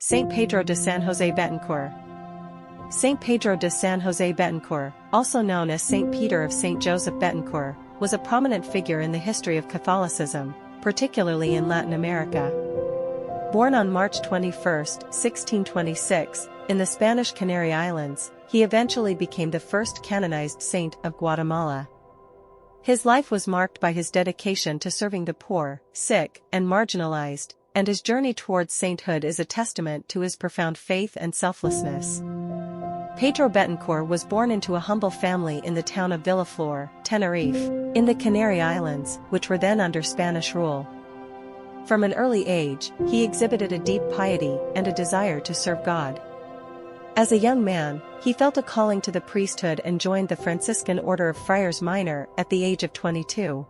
St. Pedro de San Jose Betancourt. St. Pedro de San Jose Betancourt, also known as St. Peter of St. Joseph Betancourt, was a prominent figure in the history of Catholicism, particularly in Latin America. Born on March 21, 1626, in the Spanish Canary Islands, he eventually became the first canonized saint of Guatemala. His life was marked by his dedication to serving the poor, sick, and marginalized, and his journey towards sainthood is a testament to his profound faith and selflessness. Pedro Betancourt was born into a humble family in the town of Villaflor, Tenerife, in the Canary Islands, which were then under Spanish rule. From an early age, he exhibited a deep piety and a desire to serve God. As a young man, he felt a calling to the priesthood and joined the Franciscan Order of Friars Minor at the age of 22.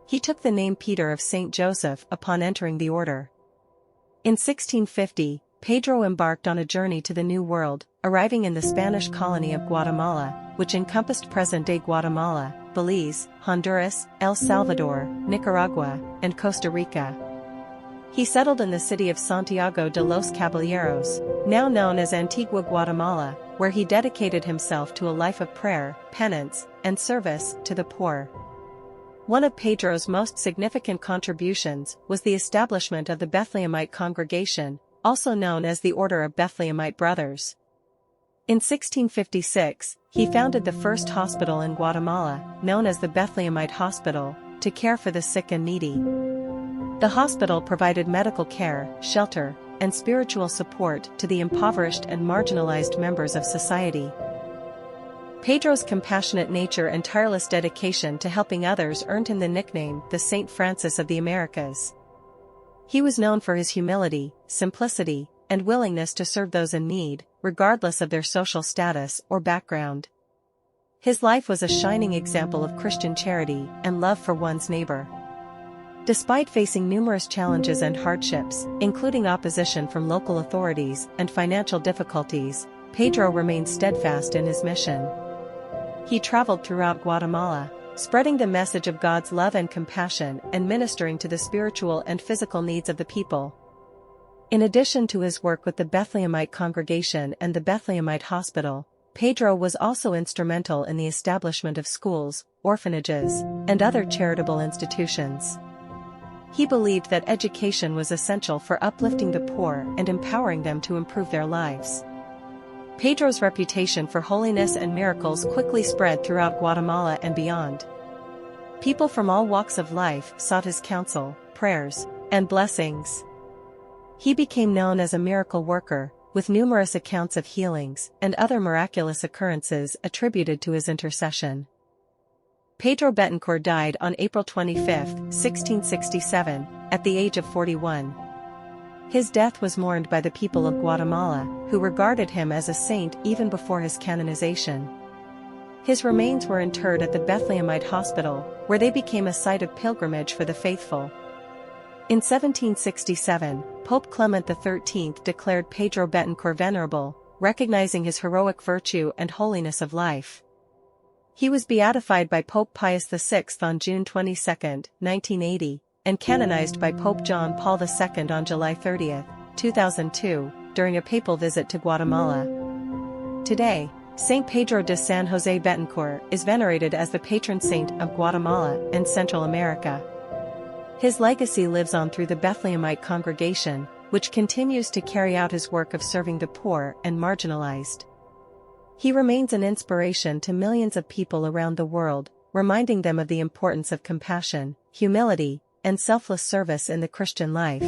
He took the name Peter of St. Joseph upon entering the order. In 1650, Pedro embarked on a journey to the New World, arriving in the Spanish colony of Guatemala, which encompassed present-day Guatemala, Belize, Honduras, El Salvador, Nicaragua, and Costa Rica. He settled in the city of Santiago de los Caballeros, now known as Antigua Guatemala, where he dedicated himself to a life of prayer, penance, and service to the poor. One of Pedro's most significant contributions was the establishment of the Bethlehemite congregation, also known as the Order of Bethlehemite Brothers. In 1656, he founded the first hospital in Guatemala, known as the Bethlehemite Hospital, to care for the sick and needy. The hospital provided medical care, shelter, and spiritual support to the impoverished and marginalized members of society. Pedro's compassionate nature and tireless dedication to helping others earned him the nickname the Saint Francis of the Americas. He was known for his humility, simplicity, and willingness to serve those in need, regardless of their social status or background. His life was a shining example of Christian charity and love for one's neighbor. Despite facing numerous challenges and hardships, including opposition from local authorities and financial difficulties, Pedro remained steadfast in his mission. He traveled throughout Guatemala, spreading the message of God's love and compassion and ministering to the spiritual and physical needs of the people. In addition to his work with the Bethlehemite congregation and the Bethlehemite Hospital, Pedro was also instrumental in the establishment of schools, orphanages, and other charitable institutions. He believed that education was essential for uplifting the poor and empowering them to improve their lives. Pedro's reputation for holiness and miracles quickly spread throughout Guatemala and beyond. People from all walks of life sought his counsel, prayers, and blessings. He became known as a miracle worker, with numerous accounts of healings and other miraculous occurrences attributed to his intercession. Pedro Betancourt died on April 25, 1667, at the age of 41. His death was mourned by the people of Guatemala, who regarded him as a saint even before his canonization. His remains were interred at the Bethlehemite Hospital, where they became a site of pilgrimage for the faithful. In 1767, Pope Clement XIII declared Pedro Betancourt venerable, recognizing his heroic virtue and holiness of life. He was beatified by Pope Pius VI on June 22, 1980, and canonized by Pope John Paul II on July 30, 2002, during a papal visit to Guatemala. Today, St. Pedro de San Jose Betancourt is venerated as the patron saint of Guatemala and Central America. His legacy lives on through the Bethlehemite congregation, which continues to carry out his work of serving the poor and marginalized. He remains an inspiration to millions of people around the world, reminding them of the importance of compassion, humility, and selfless service in the Christian life.